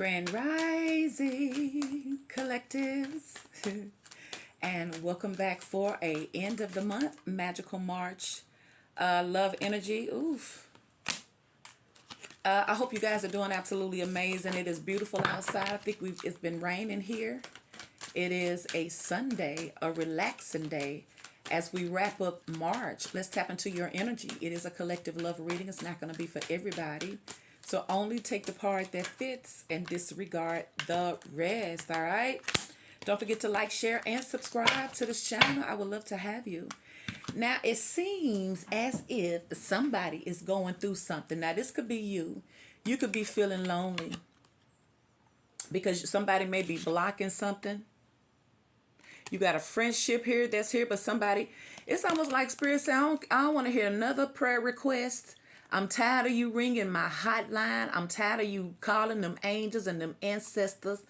Grand Rising Collectives. And welcome back for a end of the month magical March love energy. Oof. I hope you guys are doing absolutely amazing. It is beautiful outside. I think it's been raining here. It is a Sunday, a relaxing day. As we wrap up March, let's tap into your energy. It is a collective love reading. It's not going to be for everybody. So only take the part that fits and disregard the rest, all right? Don't forget to like, share, and subscribe to this channel. I would love to have you. Now, it seems as if somebody is going through something. Now, this could be you. You could be feeling lonely because somebody may be blocking something. You got a friendship here that's here, but somebody, it's almost like Spirit saying, I don't want to hear another prayer request. I'm tired of you ringing my hotline. I'm tired of you calling them angels and them ancestors,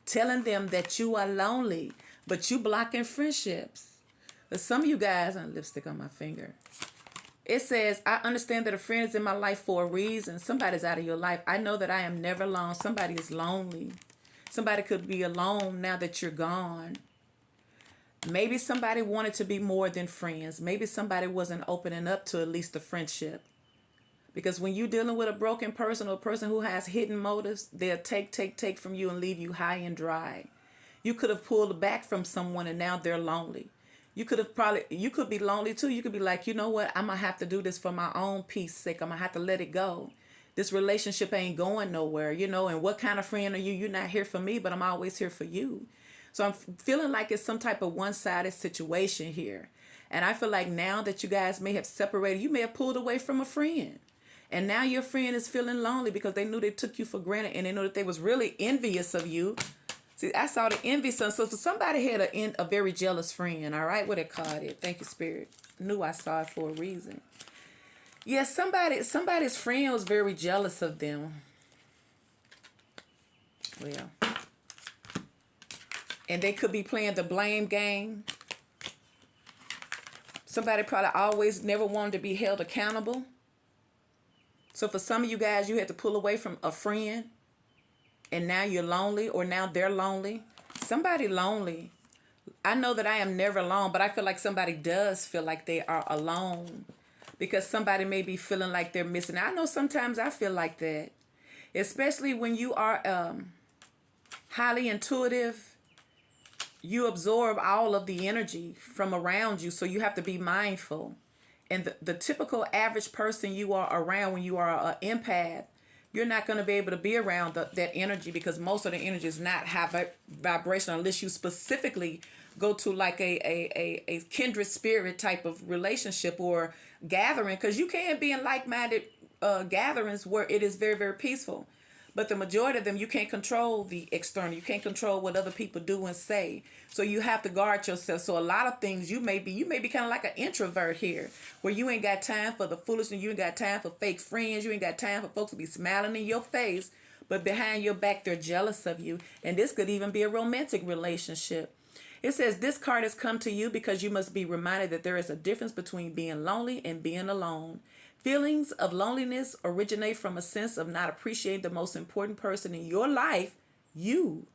telling them that you are lonely, but you blocking friendships. But some of you guys, and lipstick on my finger. It says, I understand that a friend is in my life for a reason. Somebody's out of your life. I know that I am never alone. Somebody is lonely. Somebody could be alone now that you're gone. Maybe somebody wanted to be more than friends. Maybe somebody wasn't opening up to at least a friendship. Because when you're dealing with a broken person or a person who has hidden motives, they'll take from you and leave you high and dry. You could have pulled back from someone and now they're lonely. You could be lonely too. You could be like, you know what? I'm going to have to do this for my own peace sake. I'm going to have to let it go. This relationship ain't going nowhere, and what kind of friend are you? You're not here for me, but I'm always here for you. So I'm feeling like it's some type of one-sided situation here. And I feel like now that you guys may have separated, you may have pulled away from a friend. And now your friend is feeling lonely because they knew they took you for granted and they knew that they was really envious of you. See, I saw the envy. So somebody had a very jealous friend, all right? What they called it. Thank you, Spirit. Knew I saw it for a reason. Yes, somebody's friend was very jealous of them. Well, and they could be playing the blame game. Somebody probably always never wanted to be held accountable. So for some of you guys, you had to pull away from a friend and now you're lonely or now they're lonely. Somebody lonely. I know that I am never alone, but I feel like somebody does feel like they are alone because somebody may be feeling like they're missing. I know sometimes I feel like that, especially when you are highly intuitive. You absorb all of the energy from around you, so you have to be mindful. And the typical average person you are around when you are an empath, you're not going to be able to be around that energy because most of the energy is not high vibration unless you specifically go to like a kindred spirit type of relationship or gathering, because you can be in like-minded gatherings where it is very, very peaceful. But the majority of them, you can't control the external. You can't control what other people do and say. So you have to guard yourself. So a lot of things you may be kind of like an introvert here, where you ain't got time for the foolishness. You ain't got time for fake friends. You ain't got time for folks to be smiling in your face, but behind your back, they're jealous of you. And this could even be a romantic relationship. It says this card has come to you because you must be reminded that there is a difference between being lonely and being alone. Feelings of loneliness originate from a sense of not appreciating the most important person in your life, you.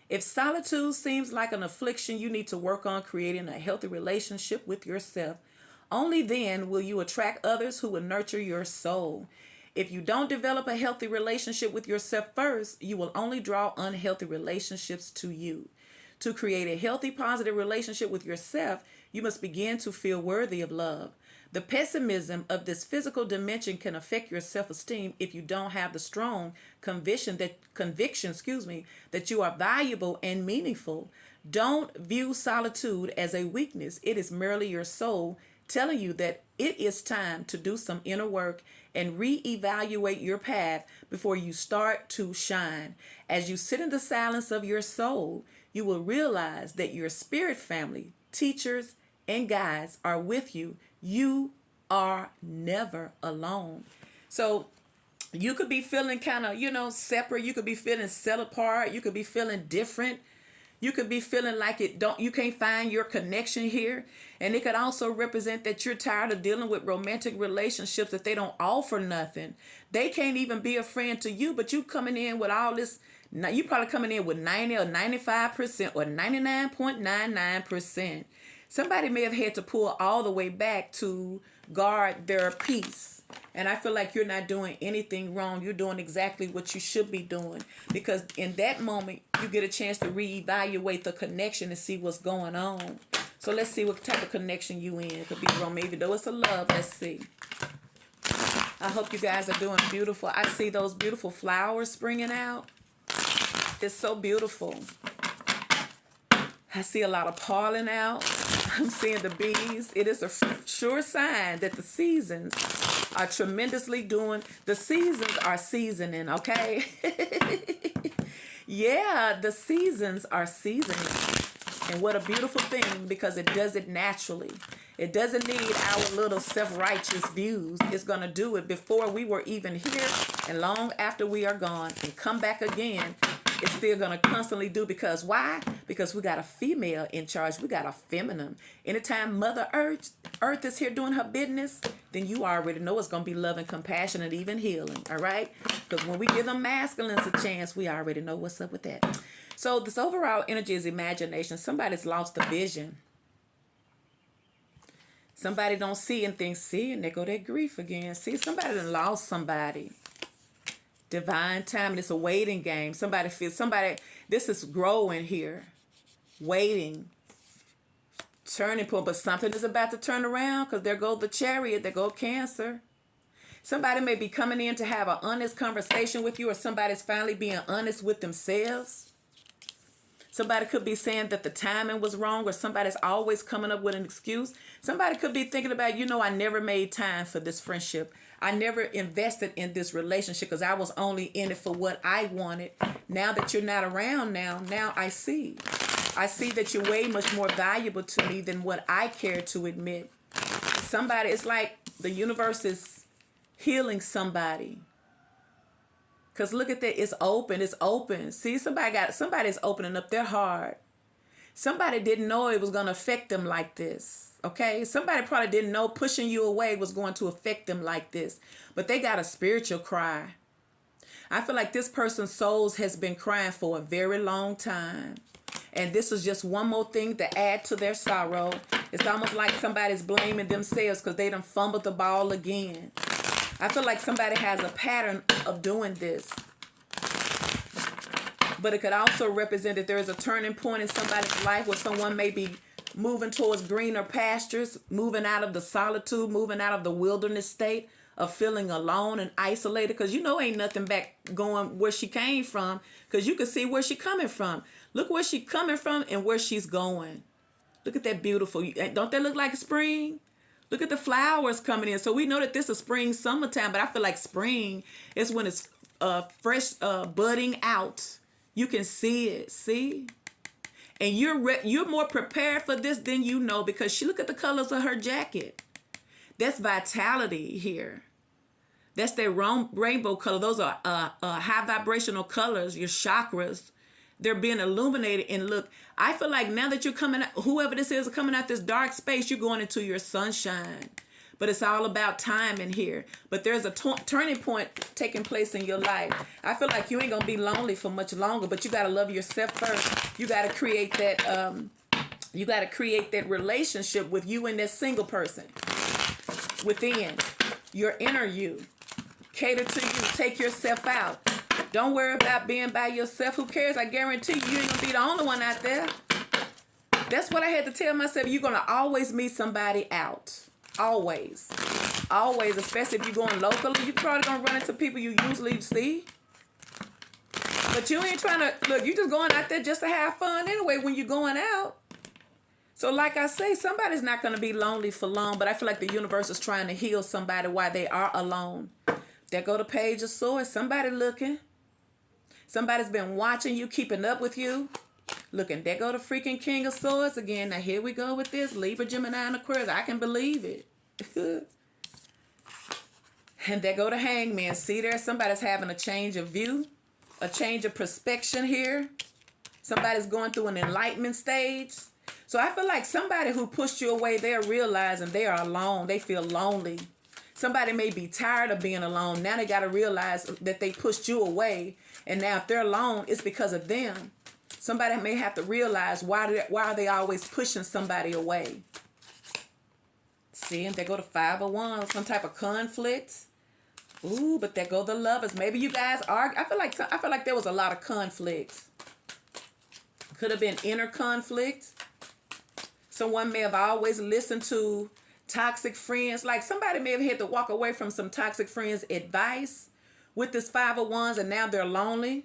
If solitude seems like an affliction, you need to work on creating a healthy relationship with yourself. Only then will you attract others who will nurture your soul. If you don't develop a healthy relationship with yourself first, you will only draw unhealthy relationships to you. To create a healthy, positive relationship with yourself, you must begin to feel worthy of love. The pessimism of this physical dimension can affect your self-esteem if you don't have the strong conviction that you are valuable and meaningful. Don't view solitude as a weakness. It is merely your soul telling you that it is time to do some inner work and reevaluate your path before you start to shine. As you sit in the silence of your soul, you will realize that your spirit family, teachers, and guides are with you. You are never alone. So you could be feeling kind of, separate. You could be feeling set apart. You could be feeling different. You could be feeling like you can't find your connection here. And it could also represent that you're tired of dealing with romantic relationships that they don't offer nothing. They can't even be a friend to you, but you coming in with all this Now you probably coming in with 90 or 95% or 99.99%. Somebody may have had to pull all the way back to guard their peace. And I feel like you're not doing anything wrong. You're doing exactly what you should be doing. Because in that moment, you get a chance to reevaluate the connection and see what's going on. So let's see what type of connection you in. It could be wrong. Maybe though it's a love. Let's see. I hope you guys are doing beautiful. I see those beautiful flowers springing out. It's so beautiful. I see a lot of pollen out. I'm seeing the bees. It is a sure sign that the seasons are tremendously doing. The seasons are seasoning, okay? Yeah, the seasons are seasoning. And what a beautiful thing, because it does it naturally. It doesn't need our little self-righteous views. It's going to do it before we were even here and long after we are gone and come back again. It's still going to constantly do, because why? Because we got a female in charge. We got a feminine. Anytime Mother Earth is here doing her business, then you already know it's going to be love and compassion and even healing. All right? Because when we give them masculines a chance, we already know what's up with that. So this overall energy is imagination. Somebody's lost the vision. Somebody don't see and think, see, and they go that grief again. See, somebody done lost somebody. Divine timing. It's a waiting game. This is growing here. Waiting. Turning point. But something is about to turn around, because there goes the Chariot. There goes Cancer. Somebody may be coming in to have an honest conversation with you, or somebody's finally being honest with themselves. Somebody could be saying that the timing was wrong, or somebody's always coming up with an excuse. Somebody could be thinking about, I never made time for this friendship. I never invested in this relationship because I was only in it for what I wanted. Now that you're not around now I see. I see that you're way much more valuable to me than what I care to admit. It's like the universe is healing somebody. Because look at that. It's open. See, somebody's opening up their heart. Somebody didn't know it was going to affect them like this. Okay? Somebody probably didn't know pushing you away was going to affect them like this. But they got a spiritual cry. I feel like this person's soul has been crying for a very long time. And this is just one more thing to add to their sorrow. It's almost like somebody's blaming themselves because they done fumbled the ball again. I feel like somebody has a pattern of doing this. But it could also represent that there is a turning point in somebody's life where someone may be moving towards greener pastures, moving out of the solitude, moving out of the wilderness state of feeling alone and isolated. Because ain't nothing back going where she came from, because you can see where she's coming from. Look where she's coming from and where she's going. Look at that beautiful. Don't that look like spring? Look at the flowers coming in. So we know that this is spring, summertime, but I feel like spring is when it's fresh budding out. You can see it, see? And you're more prepared for this than you know, because look at the colors of her jacket. That's vitality here. That's their rainbow color. Those are high vibrational colors, your chakras. They're being illuminated. And look, I feel like now that you're coming out, whoever this is coming out this dark space, you're going into your sunshine. But it's all about time in here. But there's a turning point taking place in your life. I feel like you ain't going to be lonely for much longer, but you got to love yourself first. You got to create that relationship with you and that single person within your inner you. Cater to you. Take yourself out. Don't worry about being by yourself. Who cares? I guarantee you ain't going to be the only one out there. That's what I had to tell myself. You're going to always meet somebody out. Always. Always. Especially if you're going locally. You're probably going to run into people you usually see. But you ain't trying to... Look, you just going out there just to have fun anyway when you're going out. So like I say, somebody's not going to be lonely for long. But I feel like the universe is trying to heal somebody while they are alone. There go the Page of Swords. Somebody looking. Somebody's been watching you, keeping up with you. Looking, there go the freaking King of Swords again. Now here we go with this. Libra, Gemini, and Aquarius. I can believe it. And there go the Hangman. See there? Somebody's having a change of view. A change of perspective here. Somebody's going through an enlightenment stage. So I feel like somebody who pushed you away, they're realizing they are alone. They feel lonely. Somebody may be tired of being alone. Now they got to realize that they pushed you away. And now if they're alone, it's because of them. Somebody may have to realize why are they always pushing somebody away. See, and they go to 5 of Wands, some type of conflict. Ooh, but there go the Lovers. Maybe you guys argue. I feel like there was a lot of conflicts. Could have been inner conflict. Someone may have always listened to toxic friends. Like somebody may have had to walk away from some toxic friends' advice with this 5 of Wands, and now they're lonely.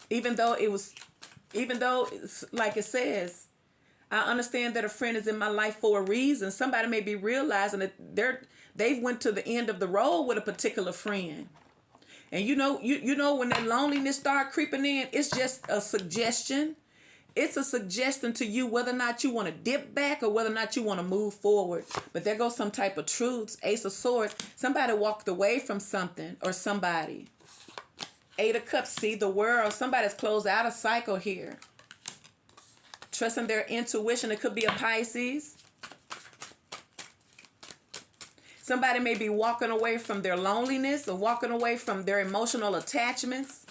Even though it's like it says, I understand that a friend is in my life for a reason. Somebody may be realizing that they've went to the end of the road with a particular friend. And you know when that loneliness start creeping in, it's just a suggestion. It's a suggestion to you whether or not you want to dip back or whether or not you want to move forward. But there goes some type of truths. Ace of Swords. Somebody walked away from something or somebody. 8 of Cups. See the world. Somebody's closed out a cycle here. Trusting their intuition. It could be a Pisces. Somebody may be walking away from their loneliness or walking away from their emotional attachments.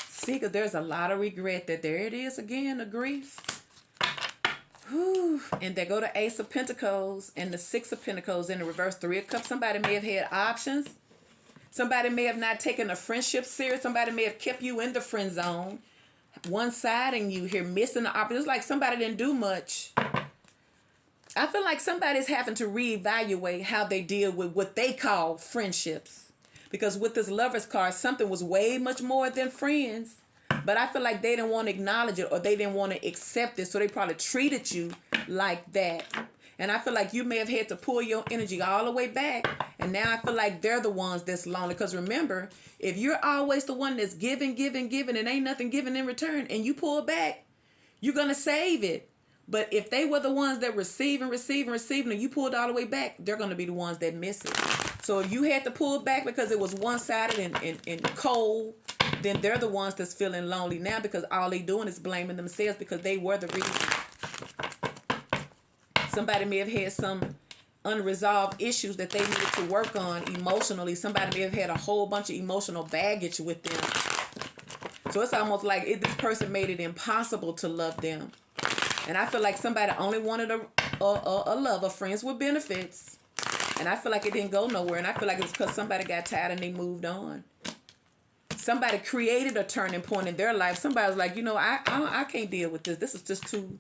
See, because there's a lot of regret. That there it is again, the grief. Whew. And they go to Ace of Pentacles and the 6 of Pentacles in the reverse. 3 of Cups. Somebody may have had options. Somebody may have not taken a friendship serious. Somebody may have kept you in the friend zone. One-siding you here, missing the opportunity. It's like somebody didn't do much. I feel like somebody's having to reevaluate how they deal with what they call friendships. Because with this Lover's card, something was way much more than friends. But I feel like they didn't want to acknowledge it or they didn't want to accept it. So they probably treated you like that. And I feel like you may have had to pull your energy all the way back. And now I feel like they're the ones that's lonely. Because remember, if you're always the one that's giving, and ain't nothing given in return, and you pull back, you're going to save it. But if they were the ones that receive, and you pulled all the way back, they're going to be the ones that miss it. So if you had to pull back because it was one-sided and cold, then they're the ones that's feeling lonely now because all they doing is blaming themselves because they were the reason. Somebody may have had some unresolved issues that they needed to work on emotionally. Somebody may have had a whole bunch of emotional baggage with them. So it's almost like this person made it impossible to love them. And I feel like somebody only wanted a lover, friends with benefits. And I feel like it didn't go nowhere. And I feel like it's because somebody got tired and they moved on. Somebody created a turning point in their life. Somebody was like, I can't deal with this. This is just too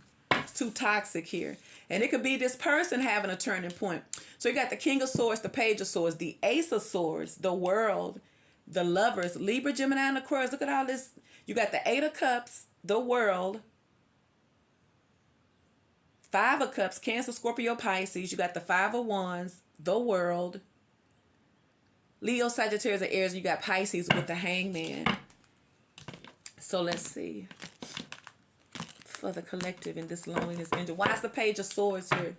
toxic here. And it could be this person having a turning point. So you got the King of Swords, the Page of Swords, the Ace of Swords, the World, the Lovers, Libra, Gemini, and Aquarius. Look at all this. You got the 8 of Cups, the World, 5 of Cups, Cancer, Scorpio, Pisces. You got the 5 of Wands, the World, Leo, Sagittarius, and Aries. You got Pisces with the Hangman. So let's see. For the collective in this loneliness energy. Why is the Page of Swords here?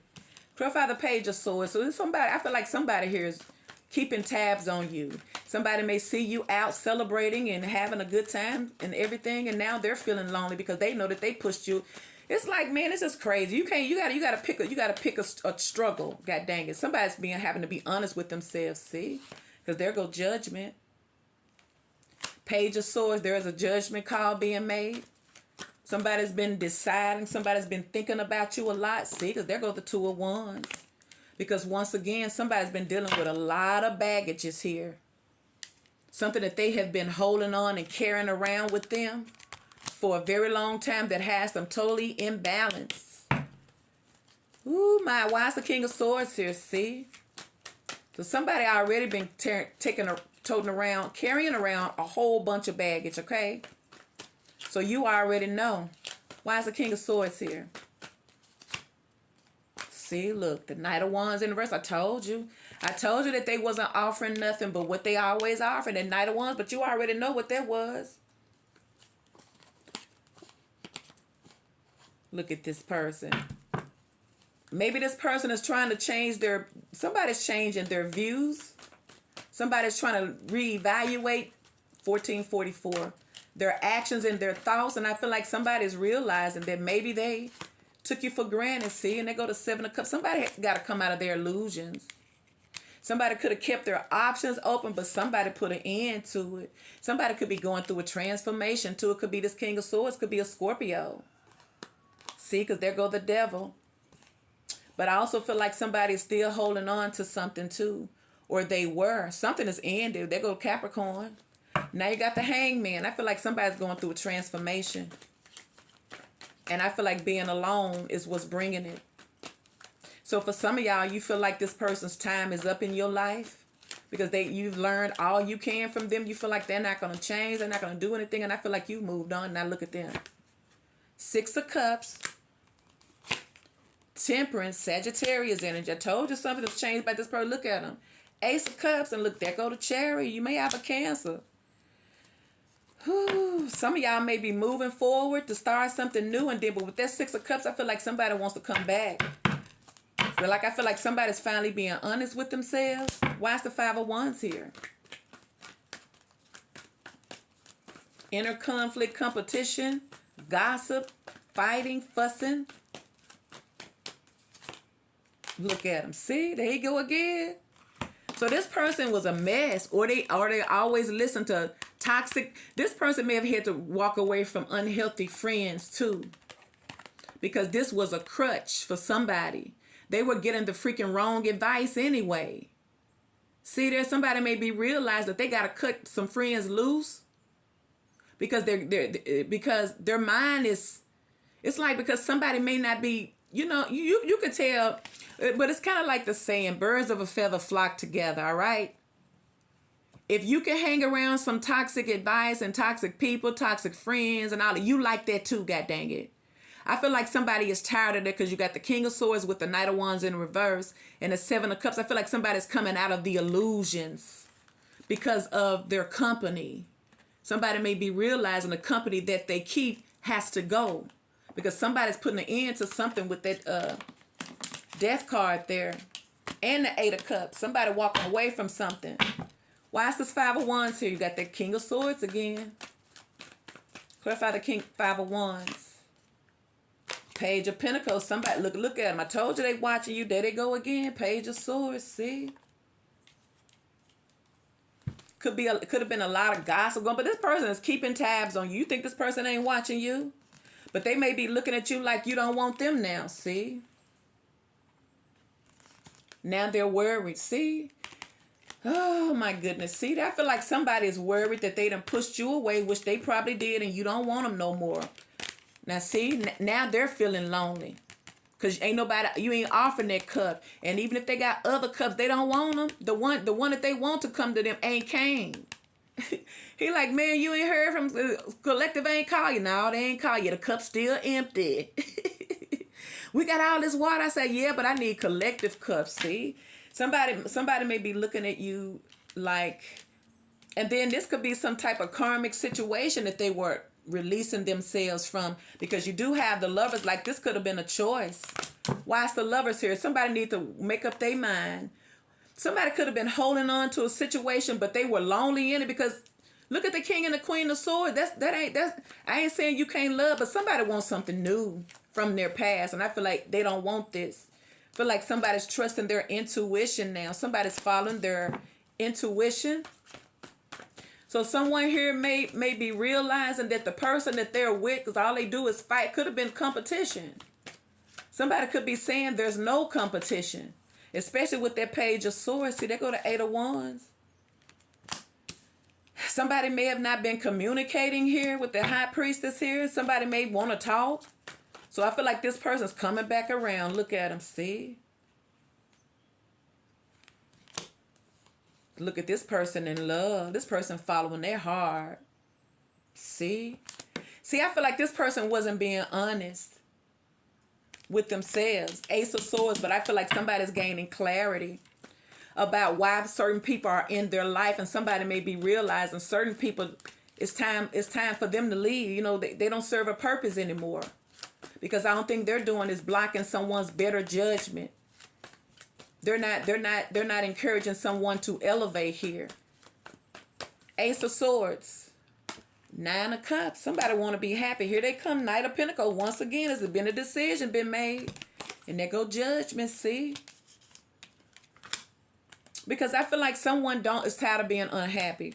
Clarify the Page of Swords. So somebody, I feel like somebody here is keeping tabs on you. Somebody may see you out celebrating and having a good time and everything, and now they're feeling lonely because they know that they pushed you. It's like, man, this is crazy. You gotta pick a struggle. God dang it. Somebody's having to be honest with themselves. See, because there go judgment. Page of Swords. There is a judgment call being made. Somebody's been deciding. Somebody's been thinking about you a lot. See, because there go the 2 of Wands. Because once again, somebody's been dealing with a lot of baggages here. Something that they have been holding on and carrying around with them for a very long time that has them totally imbalanced. Ooh, why is the King of Swords here? See? So somebody already been carrying around a whole bunch of baggage, okay? So you already know. Why is the King of Swords here? See, look, the Knight of Wands in reverse. I told you that they wasn't offering nothing but what they always offer, the Knight of Wands, but you already know what that was. Look at this person. Maybe this person is trying to change somebody's changing their views. Somebody's trying to reevaluate 1444. Their actions and their thoughts. And I feel like somebody's realizing that maybe they took you for granted, see? And they go to Seven of Cups. Somebody got to come out of their illusions. Somebody could have kept their options open, but somebody put an end to it. Somebody could be going through a transformation too. It could be this King of Swords, could be a Scorpio. See, because there go the devil. But I also feel like somebody's still holding on to something too. Or they were. Something is ended. There go Capricorn. Now you got the Hangman. I feel like somebody's going through a transformation. And I feel like being alone is what's bringing it. So for some of y'all, you feel like this person's time is up in your life because you've learned all you can from them. You feel like they're not going to change. They're not going to do anything. And I feel like you've moved on. Now look at them. Six of Cups. Temperance. Sagittarius energy. I told you something has changed by this person. Look at them. Ace of Cups. And look, there go the Chariot. You may have a Cancer. Whew. Some of y'all may be moving forward to start something new. And then, but with that Six of Cups, I feel like somebody wants to come back. But like I feel like somebody's finally being honest with themselves. Why is the Five of Wands here? Inner conflict, competition, gossip, fighting, fussing. Look at them. See, there you go again. So this person was a mess, or they always listen to toxic. This person may have had to walk away from unhealthy friends too, because this was a crutch for somebody. They were getting the freaking wrong advice anyway. See, there's somebody maybe realized that they got to cut some friends loose because because their mind is, it's like, because somebody may not be, you could tell, but it's kind of like the saying, birds of a feather flock together, all right? If you can hang around some toxic advice and toxic people, toxic friends and all that, you like that too, god dang it. I feel like somebody is tired of that because you got the King of Swords with the Knight of Wands in reverse and the Seven of Cups. I feel like somebody's coming out of the illusions because of their company. Somebody may be realizing the company that they keep has to go because somebody's putting an end to something with that Death card there and the Eight of Cups. Somebody walking away from something. Why is this Five of Wands here? You got that King of Swords again. Clarify the Five of Wands. Page of Pentacles. Somebody, look at them. I told you they watching you. There they go again. Page of Swords. See? Could have been a lot of gossip going, but this person is keeping tabs on you. You think this person ain't watching you? But they may be looking at you like you don't want them now. See? Now they're worried. See? Oh my goodness. See? I feel like somebody is worried that they done pushed you away, which they probably did, and you don't want them no more. Now see, now they're feeling lonely. Because ain't nobody, you ain't offering that cup. And even if they got other cups, they don't want them. The one that they want to come to them ain't came. He like, man, you ain't heard from Collective, ain't call you. No, they ain't call you. The cup's still empty. We got all this water. I say, yeah, but I need Collective cups, see? Somebody may be looking at you like, and then this could be some type of karmic situation that they were releasing themselves from, because you do have the Lovers. Like, this could have been a choice. Why is the Lovers here? Somebody need to make up their mind. Somebody could have been holding on to a situation, but they were lonely in it, because look at the King and the Queen of Swords. I ain't saying you can't love, but somebody wants something new from their past, and I feel like they don't want this. I feel like somebody's trusting their intuition now. Somebody's following their intuition. So someone here may be realizing that the person that they're with, because all they do is fight, could have been competition. Somebody could be saying there's no competition, especially with that Page of Swords. See, they go to Eight of Wands. Somebody may have not been communicating here with the High Priestess here. Somebody may want to talk. So I feel like this person's coming back around. Look at them, see? Look at this person in love. This person following their heart. See? See, I feel like this person wasn't being honest with themselves. Ace of Swords, but I feel like somebody's gaining clarity about why certain people are in their life, and somebody may be realizing certain people, it's time for them to leave. You know, they don't serve a purpose anymore, because I don't think they're doing is blocking someone's better judgment. They're not encouraging someone to elevate here. Ace of Swords. Nine of Cups. Somebody want to be happy. Here they come. Knight of Pentacles. Once again, there's been a decision been made. And there go Judgment, see? Because I feel like someone is tired of being unhappy.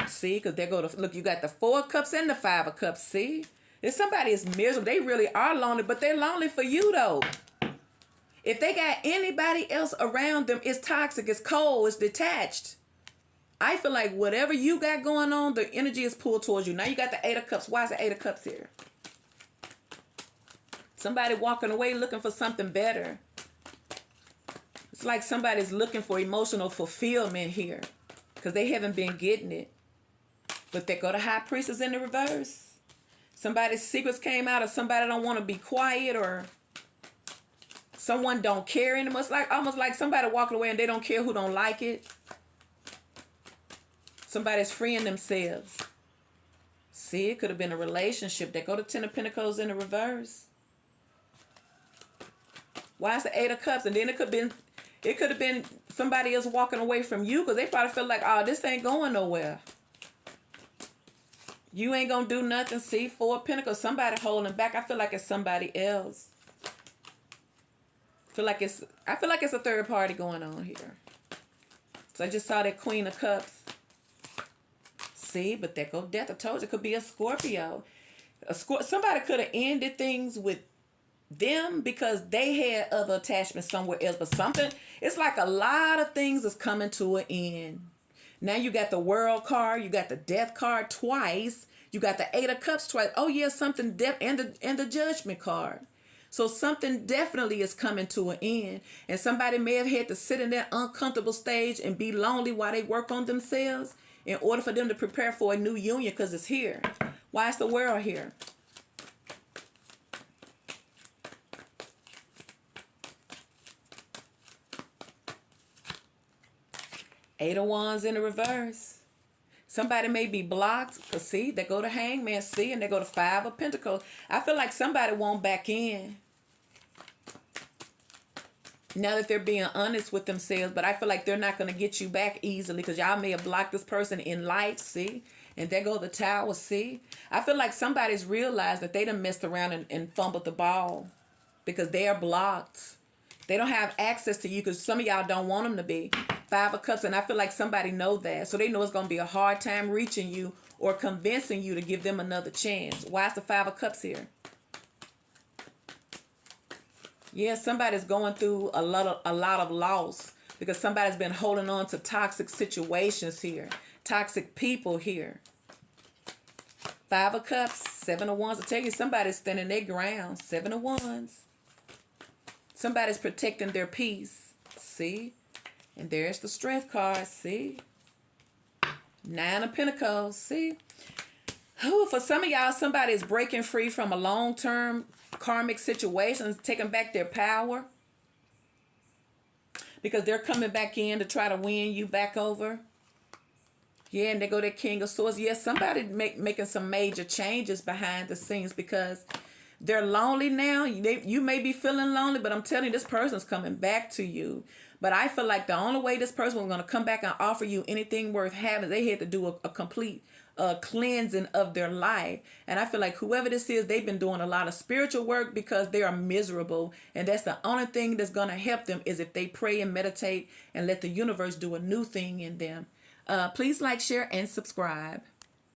See? Because they go to, look, you got the Four of Cups and the Five of Cups, see? If somebody is miserable, they really are lonely, but they're lonely for you, though. If they got anybody else around them, it's toxic, it's cold, it's detached. I feel like whatever you got going on, the energy is pulled towards you. Now you got the Eight of Cups. Why is the Eight of Cups here? Somebody walking away looking for something better. It's like somebody's looking for emotional fulfillment here because they haven't been getting it. But they go to High Priestess in the reverse. Somebody's secrets came out, or somebody don't want to be quiet, or someone don't care anymore. It's like almost like somebody walking away and they don't care who don't like it. Somebody's freeing themselves. See, it could have been a relationship. They go to Ten of Pentacles in the reverse. Why is the Eight of Cups? And then it could have been somebody else walking away from you because they probably feel like, oh, this ain't going nowhere. You ain't gonna do nothing. See, Four of Pentacles, somebody holding back. I feel like it's somebody else. I feel like it's a third party going on here. So I just saw that Queen of Cups. See, but there go Death. I told you it could be a Scorpio. Somebody could have ended things with them because they had other attachments somewhere else. But something, it's like a lot of things is coming to an end. Now you got the World card, you got the Death card twice, you got the Eight of Cups twice. Oh yeah, something and the Judgment card. So something definitely is coming to an end. And somebody may have had to sit in that uncomfortable stage and be lonely while they work on themselves in order for them to prepare for a new union because it's here. Why is the World here? Eight of Wands in the reverse. Somebody may be blocked. Because see, they go to Hangman. See, and they go to Five of Pentacles. I feel like somebody won't back in. Now that they're being honest with themselves. But I feel like they're not going to get you back easily. Because y'all may have blocked this person in life. See. And there go the Tower. See. I feel like somebody's realized that they done messed around and fumbled the ball. Because they are blocked. They don't have access to you because some of y'all don't want them to be. Five of Cups, and I feel like somebody know that. So they know it's going to be a hard time reaching you or convincing you to give them another chance. Why is the Five of Cups here? Yeah, somebody's going through a lot of loss because somebody's been holding on to toxic situations here. Toxic people here. Five of Cups, Seven of Wands. I tell you, somebody's standing their ground. Seven of Wands. Somebody's protecting their peace. See? And there's the Strength card. See? Nine of Pentacles. See? Ooh, for some of y'all, somebody is breaking free from a long-term karmic situation, taking back their power. Because they're coming back in to try to win you back over. Yeah, and they go to King of Swords. Yeah, somebody making some major changes behind the scenes because they're lonely now. You may be feeling lonely, but I'm telling you, this person's coming back to you. But I feel like the only way this person was going to come back and offer you anything worth having, they had to do a complete cleansing of their life. And I feel like whoever this is, they've been doing a lot of spiritual work because they are miserable. And that's the only thing that's going to help them is if they pray and meditate and let the universe do a new thing in them. Please like, share, and subscribe.